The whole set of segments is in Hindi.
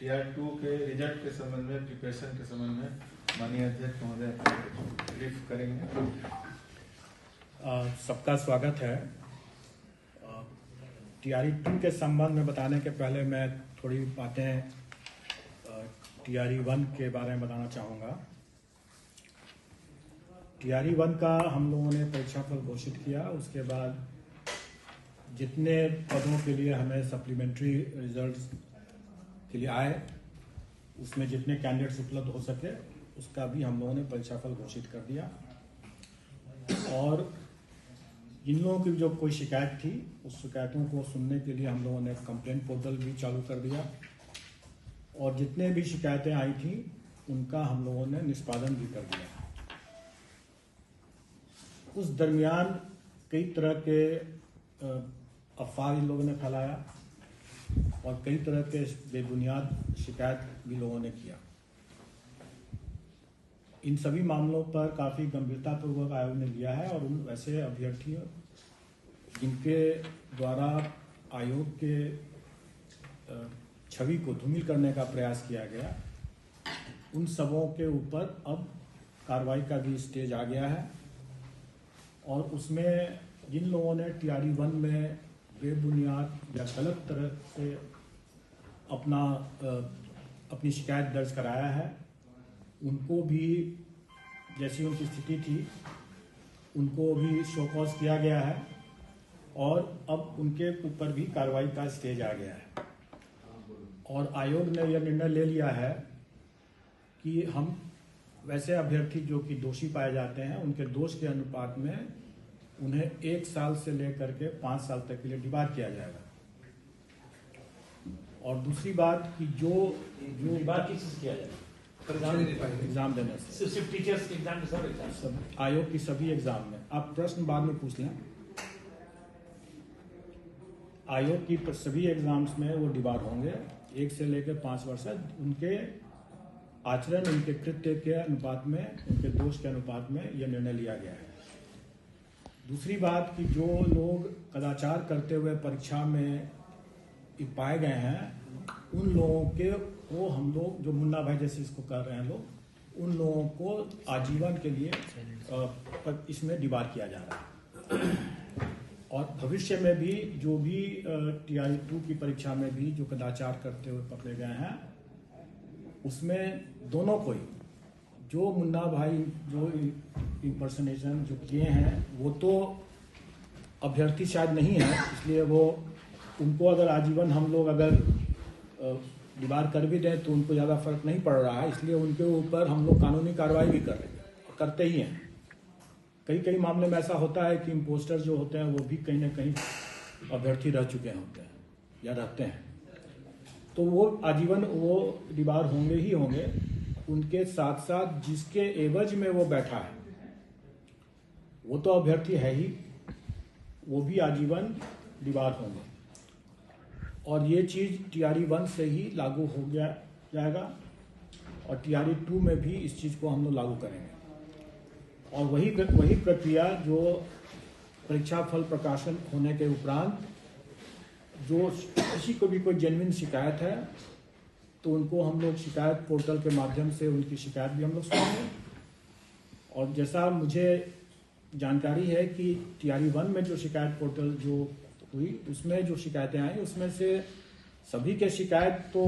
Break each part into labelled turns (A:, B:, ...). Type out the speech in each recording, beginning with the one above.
A: TR2 के रिजल्ट के संबंध में, प्रिपरेशन के संबंध में माननीय अध्यक्ष महोदय ब्रीफ करेंगे।
B: सबका स्वागत है। TRE2 के संबंध में बताने के पहले मैं थोड़ी बातें TRE1 के बारे में बताना चाहूँगा। TRE1 का हम लोगों ने परीक्षाफल घोषित किया। उसके बाद जितने पदों के लिए हमें सप्लीमेंट्री रिजल्ट्स के लिए आए, उसमें जितने कैंडिडेट्स उपलब्ध हो सके उसका भी हम लोगों ने परीक्षाफल घोषित कर दिया। और जिन लोगों की जो कोई शिकायत थी, उस शिकायतों को सुनने के लिए हम लोगों ने कंप्लेंट पोर्टल भी चालू कर दिया और जितने भी शिकायतें आई थी उनका हम लोगों ने निष्पादन भी कर दिया। उस दरमियान कई तरह के अफवाह इन लोगों ने फैलाया और कई तरह के बेबुनियाद शिकायत भी लोगों ने किया। इन सभी मामलों पर काफ़ी गंभीरतापूर्वक आयोग ने लिया है और उन वैसे अभ्यर्थियों जिनके द्वारा आयोग के छवि को धूमिल करने का प्रयास किया गया, उन सबों के ऊपर अब कार्रवाई का भी स्टेज आ गया है। और उसमें जिन लोगों ने TRE1 में बेबुनियाद या गलत तरह से अपनी शिकायत दर्ज कराया है, उनको भी जैसी उनकी स्थिति थी उनको भी शो कॉज किया गया है और अब उनके ऊपर भी कार्रवाई का स्टेज आ गया है। और आयोग ने यह निर्णय ले लिया है कि हम वैसे अभ्यर्थी जो कि दोषी पाए जाते हैं, उनके दोष के अनुपात में उन्हें 1 साल से लेकर के 5 साल तक के लिए डिबार किया जाएगा। और दूसरी बात कि जो
C: डिबार किस चीज किया जाएगा?
B: एग्जाम देने से,
C: सिर्फ टीचर्स के एग्जाम, सब एग्जाम,
B: आयोग की सभी एग्जाम में। आप प्रश्न बाद में पूछ लें। आयोग की सभी एग्जाम्स में वो डिबार होंगे 1 से लेकर 5 वर्ष। उनके आचरण, उनके कृत्य के अनुपात में, उनके दोष के अनुपात में यह निर्णय लिया गया है। दूसरी बात कि जो लोग कदाचार करते हुए परीक्षा में पाए गए हैं, उन लोगों के वो हम लोग, जो मुन्ना भाई जैसे इसको कर रहे हैं लोग, उन लोगों को आजीवन के लिए इसमें डिबार किया जा रहा है। और भविष्य में भी जो भी TRE2 की परीक्षा में भी जो कदाचार करते हुए पकड़े गए हैं, उसमें दोनों को ही, जो मुन्ना भाई जो इम्पर्सनेशन जो किए हैं वो तो अभ्यर्थी शायद नहीं है, इसलिए वो उनको अगर आजीवन हम लोग अगर डिबार कर भी दें तो उनको ज़्यादा फर्क नहीं पड़ रहा है, इसलिए उनके ऊपर हम लोग कानूनी कार्रवाई भी कर रहे हैं और करते ही हैं। कई मामले में ऐसा होता है कि इम्पोस्टर जो होते हैं वो भी कहीं ना कहीं अभ्यर्थी रह चुके होते हैं या रहते हैं, तो वो आजीवन वो डिबार होंगे ही होंगे। उनके साथ साथ जिसके एवज में वो बैठा है वो तो अभ्यर्थी है ही, वो भी आजीवन डिबार होंगे। और ये चीज़ TRE1 से ही लागू हो जाएगा और TRE2 में भी इस चीज़ को हम लोग लागू करेंगे। और वही प्रक्रिया जो परीक्षा फल प्रकाशन होने के उपरांत जो किसी को भी कोई जेन्युइन शिकायत है तो उनको हम लोग शिकायत पोर्टल के माध्यम से उनकी शिकायत भी हम लोग सुनेंगे। और जैसा मुझे जानकारी है कि TRE1 में जो शिकायत पोर्टल जो हुई, उसमें जो शिकायतें आई, उसमें से सभी के शिकायत तो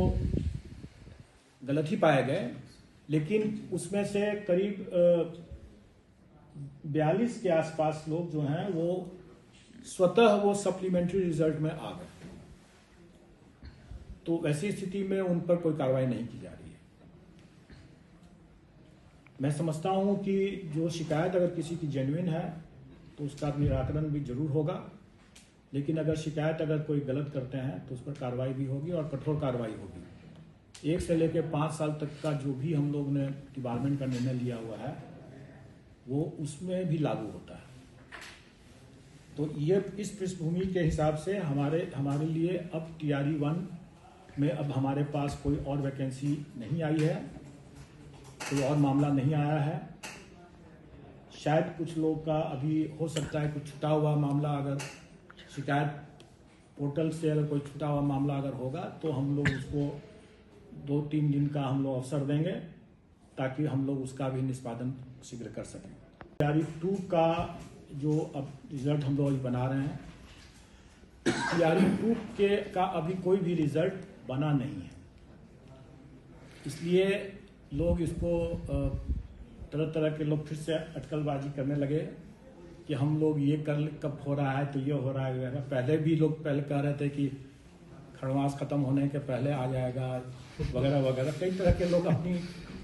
B: गलत ही पाए गए, लेकिन उसमें से करीब 42 के आसपास लोग जो हैं वो स्वतः वो सप्लीमेंट्री रिजल्ट में आ गए। तो वैसी स्थिति में उन पर कोई कार्रवाई नहीं की जा रही है। मैं समझता हूं कि जो शिकायत अगर किसी की जेन्युइन है तो उसका निराकरण भी जरूर होगा, लेकिन अगर शिकायत अगर कोई गलत करते हैं तो उस पर कार्रवाई भी होगी और कठोर कार्रवाई होगी। 1 से लेकर 5 साल तक का जो भी हम लोग ने डिपार्टमेंट का निर्णय लिया हुआ है वो उसमें भी लागू होता है। तो ये इस पृष्ठभूमि के हिसाब से हमारे लिए अब TRE1 में अब हमारे पास कोई और वैकेंसी नहीं आई है, कोई और मामला नहीं आया है। शायद कुछ लोग का अभी हो सकता है कुछ छुटा हुआ मामला, अगर शिकायत पोर्टल से अगर कोई छुटा हुआ मामला अगर होगा तो हम लोग उसको 2-3 दिन का हम लोग अवसर देंगे ताकि हम लोग उसका भी निष्पादन शीघ्र कर सकें। तैयारी 2 का जो अब रिजल्ट हम लोग बना रहे हैं, तैयारी 2 का अभी कोई भी रिजल्ट बना नहीं है, इसलिए लोग इसको तरह तरह के लोग फिर से अटकलबाजी करने लगे कि हम लोग ये कब हो रहा है तो ये हो रहा है। पहले भी लोग कह रहे थे कि खरवास खत्म होने के पहले आ जाएगा वगैरह वगैरह, कई तरह के लोग अपनी,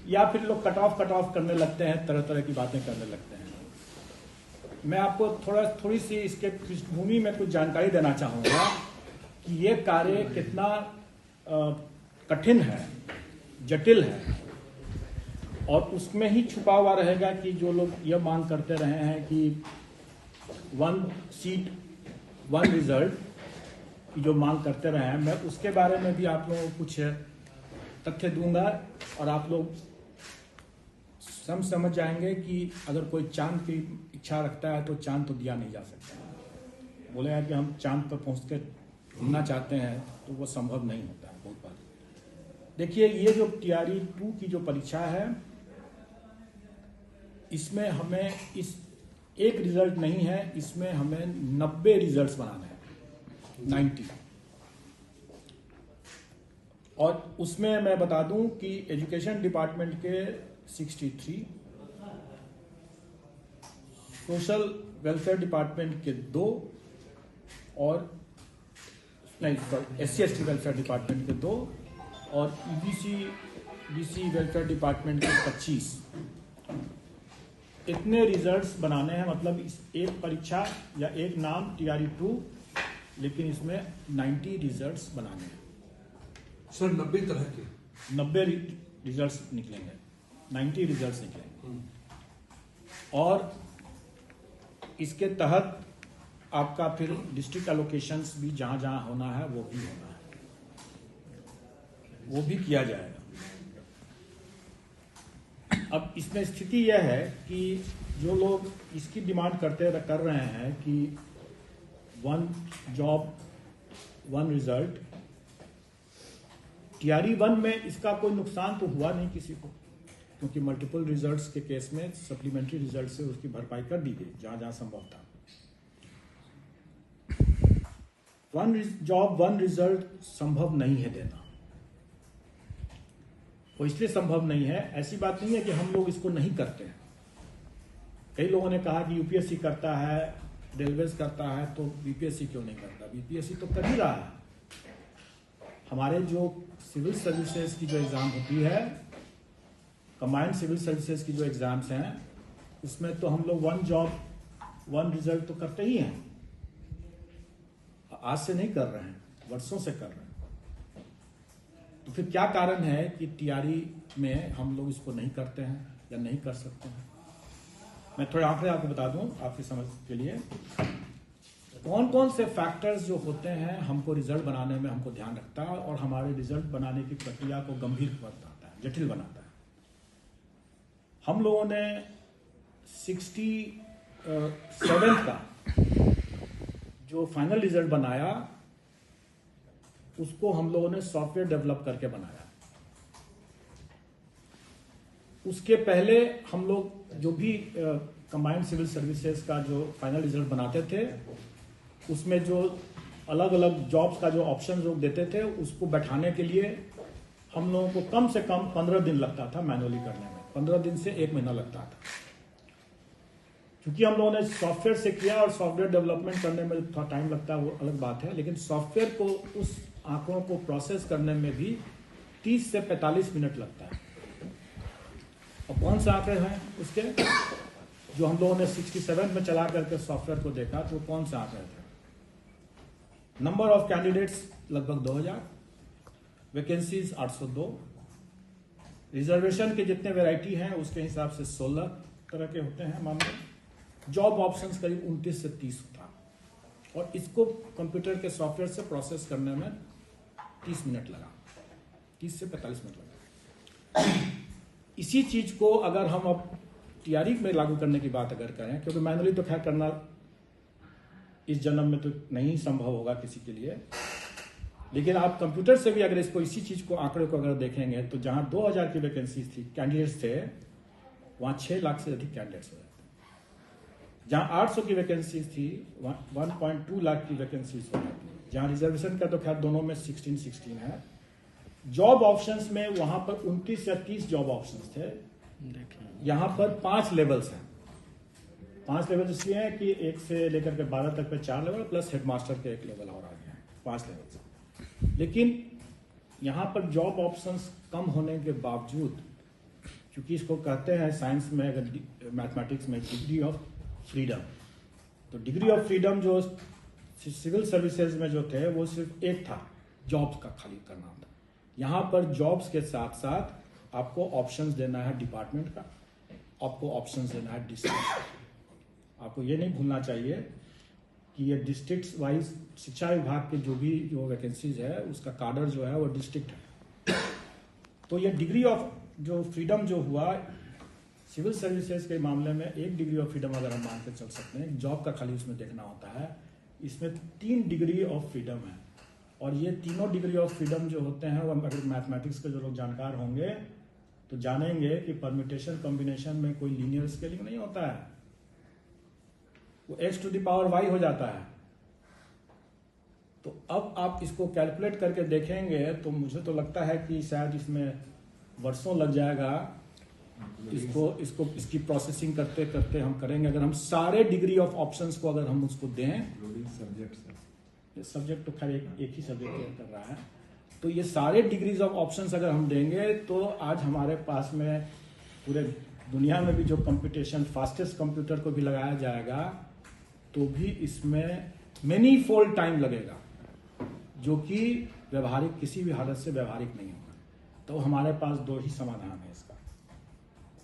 B: या फिर लोग कट ऑफ करने लगते हैं, तरह तरह की बातें करने लगते हैं। मैं आपको थोड़ी सी इसके पृष्ठभूमि में कुछ जानकारी देना चाहूँगा कि ये कार्य कितना कठिन है, जटिल है, और उसमें ही छुपा हुआ रहेगा कि जो लोग ये मांग करते रहे हैं कि 1 सीट 1 रिजल्ट की जो मांग करते रहे हैं, मैं उसके बारे में भी आप लोगों को कुछ तथ्य दूंगा और आप लोग समझ जाएंगे कि अगर कोई चांद की इच्छा रखता है तो चांद तो दिया नहीं जा सकता। बोले हैं कि हम चांद पर पहुँच के घूमना चाहते हैं तो वो संभव नहीं होता है बहुत बार। देखिए, ये जो तैयारी 2 की जो परीक्षा है, इसमें हमें इस एक रिजल्ट नहीं है, इसमें हमें 90 रिजल्ट्स बनाने हैं, 90। और उसमें मैं बता दूं कि एजुकेशन डिपार्टमेंट के 63, सोशल वेलफेयर डिपार्टमेंट के 2 और SC/ST वेलफेयर डिपार्टमेंट के 2 और EBC/BC वेलफेयर डिपार्टमेंट के 25 इतने रिजल्ट्स बनाने हैं। मतलब इस एक परीक्षा या एक नाम तैयारी 2, लेकिन इसमें 90 रिजल्ट्स बनाने हैं।
D: सर 90 तरह के
B: 90 रिजल्ट्स निकलेंगे, 90 रिजल्ट्स निकलेंगे। और इसके तहत आपका फिर डिस्ट्रिक्ट एलोकेशंस भी जहां जहां होना है वो भी होना है, वो भी किया जाएगा। अब इसमें स्थिति यह है कि जो लोग इसकी डिमांड कर रहे हैं कि 1 जॉब 1 रिजल्ट, तैयारी 1 में इसका कोई नुकसान तो हुआ नहीं किसी को, क्योंकि मल्टीपल रिजल्ट्स के केस में सप्लीमेंट्री रिजल्ट से उसकी भरपाई कर दी गई जहां जहां संभव था। 1 जॉब 1 रिजल्ट संभव नहीं है देना। वो इसलिए संभव नहीं है, ऐसी बात नहीं है कि हम लोग इसको नहीं करते हैं। कई लोगों ने कहा कि यूपीएससी करता है, रेलवेज करता है, तो बीपीएससी क्यों नहीं करता? बीपीएससी तो कर ही रहा है। हमारे जो सिविल सर्विसेज की जो एग्जाम होती है, कंबाइंड सिविल सर्विसेज की जो एग्जाम्स हैं, उसमें तो हम लोग 1 जॉब 1 रिजल्ट तो करते ही हैं। आज से नहीं कर रहे हैं, वर्षों से कर रहे हैं। तो फिर क्या कारण है कि तैयारी में हम लोग इसको नहीं करते हैं या नहीं कर सकते हैं? मैं थोड़े आंकड़े आपको बता दूं आपकी समझ के लिए। कौन कौन से फैक्टर्स जो होते हैं हमको रिजल्ट बनाने में हमको ध्यान रखता है और हमारे रिजल्ट बनाने की प्रक्रिया को गंभीर बनाता है, जटिल बनाता है। हम लोगों ने 67 का जो फाइनल रिजल्ट बनाया, उसको हम लोगों ने सॉफ्टवेयर डेवलप करके बनाया। उसके पहले हम लोग जो भी कंबाइंड सिविल सर्विसेज का जो फाइनल रिजल्ट बनाते थे, उसमें जो अलग अलग जॉब्स का जो ऑप्शन लोग देते थे, उसको बैठाने के लिए हम लोगों को कम से कम 15 दिन लगता था मैनुअली करने में। 15 दिन से 1 महीना लगता था। क्योंकि हम लोगों ने सॉफ्टवेयर से किया और सॉफ्टवेयर डेवलपमेंट करने में थोड़ा टाइम लगता है, वो अलग बात है, लेकिन सॉफ्टवेयर को, उस आंकड़ों को प्रोसेस करने में भी 30 से 45 मिनट लगता है। और कौन से आंकड़े हैं उसके जो हम लोगों ने 67 में चला करके सॉफ्टवेयर को देखा, तो कौन से आंकड़े थे? नंबर ऑफ कैंडिडेट्स लगभग 2000, वैकेंसीज 802, रिजर्वेशन के जितने वैरायटी हैं उसके हिसाब से 16 तरह के होते हैं मामले, जॉब ऑप्शंस करीब 29 से 30 था। और इसको कंप्यूटर के सॉफ्टवेयर से प्रोसेस करने में 30 मिनट लगा, 30 से 45 मिनट लगा। इसी चीज को अगर हम अब तैयारी में लागू करने की बात अगर करें, क्योंकि मैनुअली तो खैर करना इस जन्म में तो नहीं संभव होगा किसी के लिए, लेकिन आप कंप्यूटर से भी अगर इसको इसी चीज को आंकड़े को अगर देखेंगे तो जहां 2000 की वैकेंसी थी कैंडिडेट्स थे वहां 6 लाख से अधिक कैंडिडेट्स हो जाते। जहां 800 की वैकेंसी थी 1.2 लाख की वैकेंसी हो जाती। जहां रिजर्वेशन का तो खैर दोनों में 16 है। जॉब ऑप्शंस में वहां पर 29 या 30 जॉब ऑप्शंस थे, यहां पर 5 लेवल्स हैं। 5 लेवल इसलिए हैं कि 1 से लेकर के 12 तक पे 4 लेवल प्लस हेडमास्टर के 1 लेवल और आ गया है, 5 लेवल। लेकिन यहां पर जॉब ऑप्शंस कम होने के बावजूद, क्योंकि इसको कहते हैं साइंस में अगर मैथमेटिक्स में डिग्री ऑफ फ्रीडम, तो डिग्री ऑफ फ्रीडम जो सिविल सर्विसेज में जो थे वो सिर्फ एक था, जॉब्स का खाली करना था। यहाँ पर जॉब्स के साथ साथ आपको ऑप्शंस देना है डिपार्टमेंट का, आपको ऑप्शंस देना है डिस्ट्रिक्ट। आपको ये नहीं भूलना चाहिए कि ये डिस्ट्रिक्ट वाइज शिक्षा विभाग के जो वैकेंसीज है उसका कार्डर जो है वो डिस्ट्रिक्ट है। तो ये डिग्री ऑफ जो फ्रीडम जो हुआ सिविल सर्विसेज के मामले में, एक डिग्री ऑफ फ्रीडम अगर हम मान के चल सकते हैं, जॉब का खाली उसमें देखना होता है। इसमें 3 डिग्री ऑफ फ्रीडम है और ये तीनों डिग्री ऑफ फ्रीडम जो होते हैं वो अगर मैथमेटिक्स के जो लोग जानकार होंगे तो जानेंगे कि परम्यूटेशन कॉम्बिनेशन में कोई लीनियर स्केलिंग नहीं होता है, वो x to the power y हो जाता है। तो अब आप इसको कैलकुलेट करके देखेंगे तो मुझे तो लगता है कि शायद इसमें वर्षों लग जाएगा। इसकी प्रोसेसिंग करते करते हम करेंगे। अगर हम सारे डिग्री ऑफ ऑप्शंस को अगर हम उसको दें, सब्जेक्ट तो खैर एक ही सब्जेक्ट कर रहा है, तो ये सारे डिग्रीज ऑफ ऑप्शंस अगर हम देंगे तो आज हमारे पास में पूरे दुनिया में भी जो कंप्यूटेशन फास्टेस्ट कंप्यूटर को भी लगाया जाएगा तो भी इसमें मेनी फोल्ड टाइम लगेगा, जो कि व्यवहारिक किसी भी हालत से व्यवहारिक नहीं होगा। तो हमारे पास 2 ही समाधान है इसका,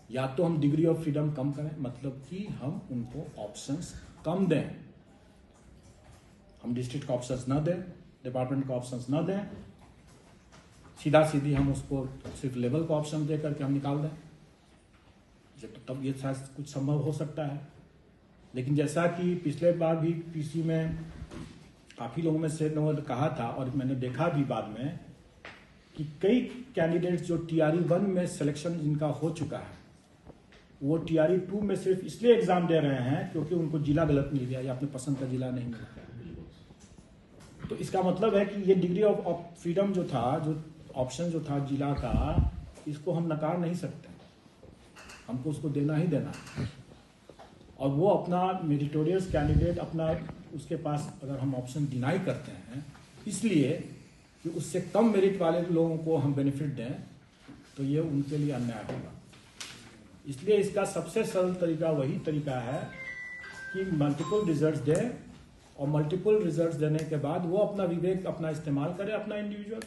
B: या तो हम डिग्री ऑफ फ्रीडम कम करें, मतलब कि हम उनको ऑप्शंस कम दें, हम डिस्ट्रिक्ट को ऑप्शंस न दें, डिपार्टमेंट को ऑप्शंस न दें, सीधा सीधी हम उसको सिर्फ लेवल को ऑप्शन दे करके हम निकाल दें, तो तब ये शायद कुछ संभव हो सकता है। लेकिन जैसा कि पिछले बार भी पीसी में काफी लोगों में से लोगों ने कहा था और मैंने देखा भी बाद में कि कई कैंडिडेट्स जो TRE 1 में सिलेक्शन जिनका हो चुका है वो TRE 2 में सिर्फ इसलिए एग्जाम दे रहे हैं क्योंकि उनको जिला गलत मिल गया या अपने पसंद का जिला नहीं मिला। तो इसका मतलब है कि ये डिग्री ऑफ फ्रीडम जो था, जो ऑप्शन जो था जिला का, इसको हम नकार नहीं सकते, हमको उसको देना ही देना। और वो अपना मेरिटोरियस कैंडिडेट अपना उसके पास अगर हम ऑप्शन डिनाई करते हैं इसलिए कि उससे कम मेरिट वाले लोगों को हम बेनिफिट दें, तो ये उनके लिए अन्याय होगा। इसलिए इसका सबसे सरल तरीका वही तरीका है कि मल्टीपल रिजल्ट्स दें और मल्टीपल रिजल्ट्स देने के बाद वो अपना विवेक अपना इस्तेमाल करे, अपना इंडिविजुअल,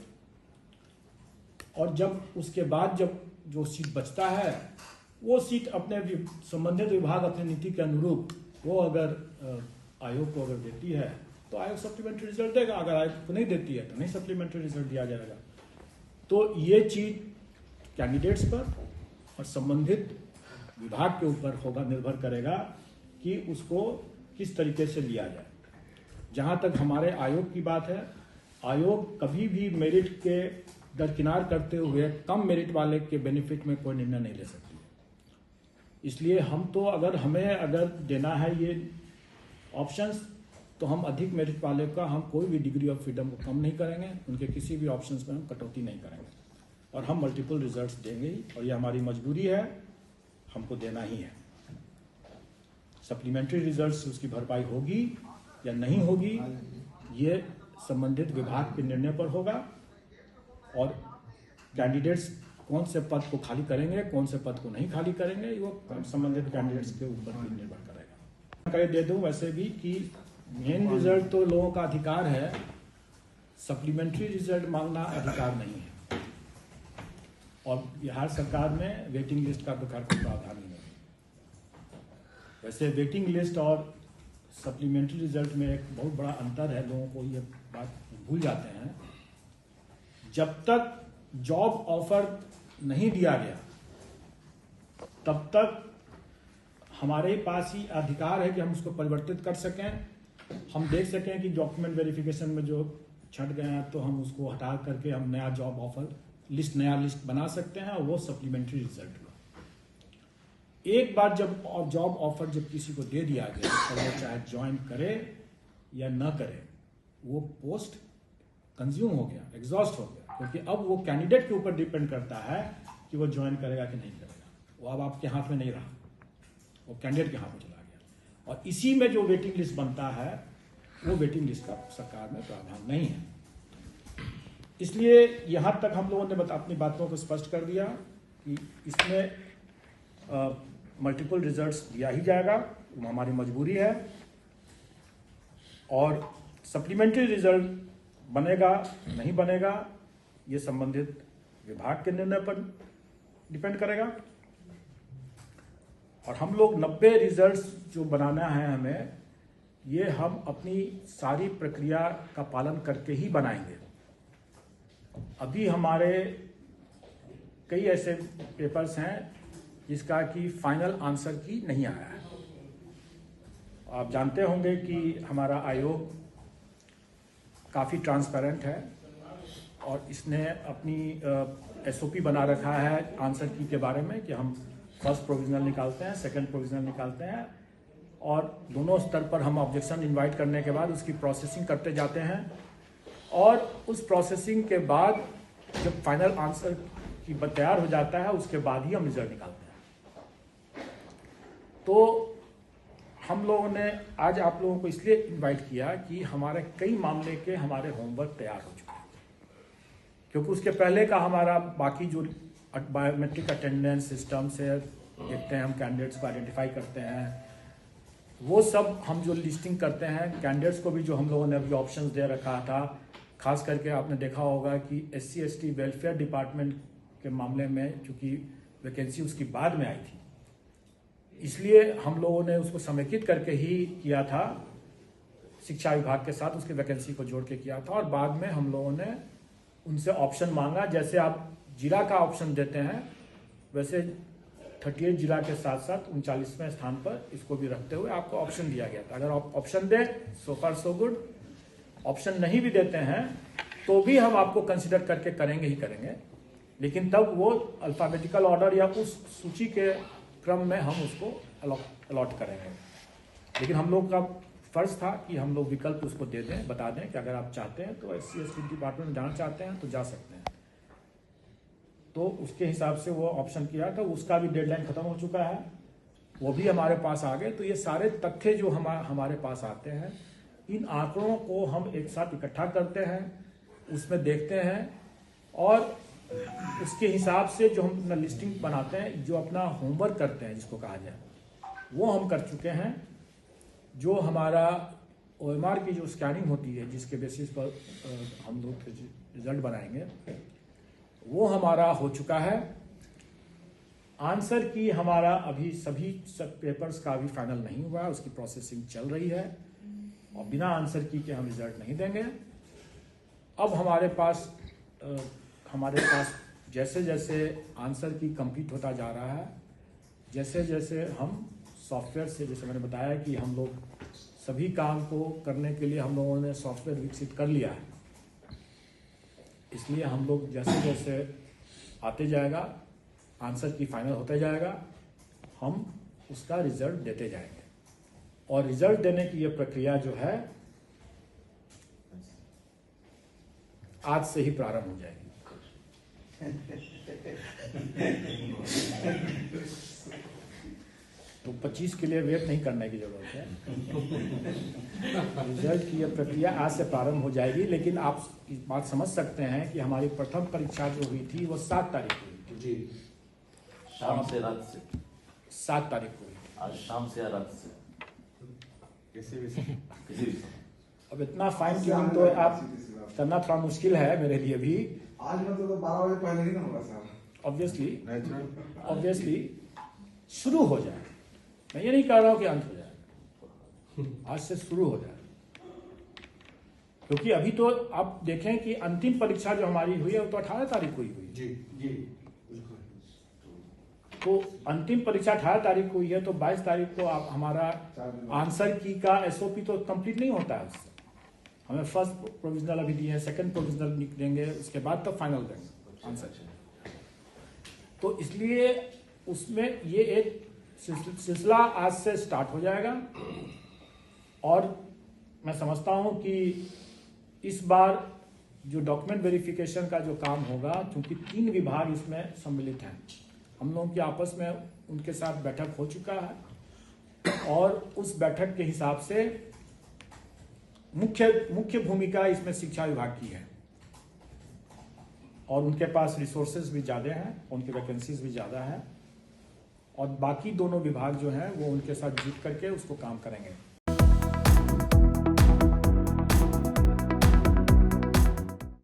B: और जब उसके बाद जब जो सीट बचता है वो सीट अपने संबंधित विभाग अपने नीति के अनुरूप वो अगर आयोग को अगर देती है तो आयोग सप्लीमेंट्री रिजल्ट देगा, अगर आयोग को नहीं देती है तो नहीं सप्लीमेंट्री रिजल्ट दिया जाएगा। तो ये चीज कैंडिडेट्स पर और संबंधित विभाग के ऊपर होगा, निर्भर करेगा कि उसको किस तरीके से लिया जाए। जहां तक हमारे आयोग की बात है, आयोग कभी भी मेरिट के दरकिनार करते हुए कम मेरिट वाले के बेनिफिट में कोई निर्णय नहीं ले सकती। इसलिए हम तो अगर देना है ये ऑप्शंस तो हम अधिक मेरिट वाले का हम कोई भी डिग्री ऑफ फ्रीडम को कम नहीं करेंगे, उनके किसी भी ऑप्शंस में हम कटौती नहीं करेंगे और हम मल्टीपल रिजल्ट्स देंगे ही, और ये हमारी मजबूरी है, हमको देना ही है। सप्लीमेंट्री रिजल्ट से उसकी भरपाई होगी या नहीं होगी ये संबंधित विभाग के निर्णय पर होगा, और कैंडिडेट्स कौन से पद को खाली करेंगे कौन से पद को नहीं खाली करेंगे वो संबंधित कैंडिडेट्स के ऊपर भी निर्भर करेगा। कह दे दूं वैसे भी कि मेन रिजल्ट तो लोगों का अधिकार है, सप्लीमेंट्री रिजल्ट मांगना अधिकार नहीं है, और बिहार सरकार में वेटिंग लिस्ट का अधिकार कोई प्रावधान नहीं है। वैसे वेटिंग लिस्ट और सप्लीमेंट्री रिजल्ट में एक बहुत बड़ा अंतर है, लोगों को ये बात भूल जाते हैं। जब तक जॉब ऑफर नहीं दिया गया तब तक हमारे पास ही अधिकार है कि हम उसको परिवर्तित कर सकें, हम देख सकें कि डॉक्यूमेंट वेरिफिकेशन में जो छट गए हैं तो हम उसको हटा करके हम नया जॉब ऑफर नया लिस्ट बना सकते हैं, और वो सप्लीमेंट्री रिजल्ट का। एक बार जब जॉब ऑफर जब किसी को दे दिया गया तो वो चाहे ज्वाइन करे या ना करे, वो पोस्ट कंज्यूम हो गया, एग्जॉस्ट हो गया, क्योंकि अब वो कैंडिडेट के ऊपर डिपेंड करता है कि वो ज्वाइन करेगा कि नहीं करेगा। वो अब आपके हाथ में नहीं रहा, वो कैंडिडेट के हाथ में चला गया। और इसी में जो वेटिंग लिस्ट बनता है वो वेटिंग लिस्ट का सरकार में प्रावधान नहीं है। इसलिए यहाँ तक हम लोगों ने अपनी बातों को स्पष्ट कर दिया कि इसमें मल्टीपल रिजल्ट्स दिया ही जाएगा, वो हमारी मजबूरी है। और सप्लीमेंट्री रिजल्ट बनेगा नहीं बनेगा ये संबंधित विभाग के निर्णय पर डिपेंड करेगा। और हम लोग 90 रिजल्ट्स जो बनाना है हमें, ये हम अपनी सारी प्रक्रिया का पालन करके ही बनाएंगे। अभी हमारे कई ऐसे पेपर्स हैं जिसका कि फाइनल आंसर की नहीं आया है। आप जानते होंगे कि हमारा आयोग काफ़ी ट्रांसपेरेंट है और इसने अपनी एसओपी बना रखा है आंसर की के बारे में कि हम फर्स्ट प्रोविजनल निकालते हैं, सेकंड प्रोविजनल निकालते हैं, और दोनों स्तर पर हम ऑब्जेक्शन इनवाइट करने के बाद उसकी प्रोसेसिंग करते जाते हैं। और उस प्रोसेसिंग के बाद जब फाइनल आंसर की तैयार हो जाता है उसके बाद ही हम रिजल्ट निकालते हैं। तो हम लोगों ने आज आप लोगों को इसलिए इनवाइट किया कि हमारे कई मामले के हमारे होमवर्क तैयार हो चुके हैं, क्योंकि उसके पहले का हमारा बाकी जो बायोमेट्रिक अटेंडेंस सिस्टम से देखते हैं, हम कैंडिडेट्स को आइडेंटिफाई करते हैं, वो सब हम जो लिस्टिंग करते हैं कैंडिडेट्स को भी जो हम लोगों ने अभी ऑप्शंस दे रखा था। खास करके आपने देखा होगा कि SC/ST वेलफेयर डिपार्टमेंट के मामले में चूंकि वैकेंसी उसकी बाद में आई थी, इसलिए हम लोगों ने उसको समेकित करके ही किया था, शिक्षा विभाग के साथ उसकी वैकेंसी को जोड़ के किया था। और बाद में हम लोगों ने उनसे ऑप्शन मांगा, जैसे आप जिला का ऑप्शन देते हैं वैसे 38 जिला के साथ साथ 39वें स्थान पर इसको भी रखते हुए आपको ऑप्शन दिया गया था। अगर आप ऑप्शन दें सो फार सो गुड, ऑप्शन नहीं भी देते हैं तो भी हम आपको कंसिडर करके करेंगे ही करेंगे, लेकिन तब वो अल्फाबेटिकल ऑर्डर या उस सूची के क्रम में हम उसको अलॉट करेंगे। लेकिन हम लोग का फर्ज था कि हम लोग विकल्प उसको दे दें, बता दें कि अगर आप चाहते हैं तो SC/ST डिपार्टमेंट में जाना चाहते हैं तो जा सकते हैं। तो उसके हिसाब से वो ऑप्शन किया था, उसका भी डेडलाइन खत्म हो चुका है, वो भी हमारे पास आ गए। तो ये सारे तथ्य जो हमारे पास आते हैं, इन आंकड़ों को हम एक साथ इकट्ठा करते हैं, उसमें देखते हैं और उसके हिसाब से जो हम अपना लिस्टिंग बनाते हैं, जो अपना होमवर्क करते हैं जिसको कहा जाए, वो हम कर चुके हैं। जो हमारा OMR की जो स्कैनिंग होती है जिसके बेसिस पर हम लोग रिजल्ट बनाएंगे, वो हमारा हो चुका है। आंसर की हमारा अभी सभी पेपर्स का अभी फाइनल नहीं हुआ है, उसकी प्रोसेसिंग चल रही है और बिना आंसर की के हम रिजल्ट नहीं देंगे। अब हमारे पास जैसे जैसे आंसर की कंप्लीट होता जा रहा है, जैसे जैसे हम सॉफ्टवेयर से, जैसे मैंने बताया कि हम लोग सभी काम को करने के लिए हम लोगों ने सॉफ्टवेयर विकसित कर लिया है, इसलिए हम लोग जैसे जैसे आते जाएगा, आंसर की फाइनल होते जाएगा, हम उसका रिजल्ट देते जाएंगे। और रिजल्ट देने की ये प्रक्रिया जो है आज से ही प्रारंभ हो जाएगी। तो 25 के लिए वेट नहीं करने की जरूरत है। रिजल्ट की यह प्रक्रिया आज से प्रारंभ हो जाएगी। लेकिन आप इस बात समझ सकते हैं कि हमारी प्रथम परीक्षा जो हुई थी वो 7 तारीख को हुई थी।
E: जी, शाम से रात से
B: 7 तारीख को हुई थी।
E: आज शाम से या रात से
A: किसी भी
E: किसी भी समय।
B: अब इतना फाइन ट्यूनिंग तो आप करना थोड़ा मुश्किल है मेरे लिए भी।
F: आज मतलब तो 12 बजे पहले ही ना होगा सर।
B: ऑब्वियसली शुरू हो जाए। मैं ये नहीं कह रहा हूं कि अंत हो जाए, आज से शुरू हो जाए। क्योंकि अभी तो आप देखें कि अंतिम परीक्षा जो हमारी हुई है वो तो 18 तारीख को ही हुई।
D: जी जी
B: तो अंतिम परीक्षा 18 तारीख को हुई है, तो 22 तारीख को आप हमारा आंसर की का SOP तो कंप्लीट नहीं होता है उससे। हमें फर्स्ट प्रोविजनल अभी दिए हैं, सेकंड प्रोविजनल देंगे, उसके बाद तो फाइनल देंगे आंसर। तो इसलिए उसमें ये एक सिलसिला आज से स्टार्ट हो जाएगा और मैं समझता हूं कि इस बार जो डॉक्यूमेंट वेरिफिकेशन का जो काम होगा, क्योंकि 3 विभाग इसमें सम्मिलित हैं, हम लोगों की आपस में उनके साथ बैठक हो चुका है और उस बैठक के हिसाब से मुख्य भूमिका इसमें शिक्षा विभाग की है और उनके पास रिसोर्सेज भी ज़्यादा हैं, उनकी वैकेंसीज भी ज़्यादा है और बाकी दोनों विभाग जो हैं वो उनके साथ जुट करके उसको काम करेंगे।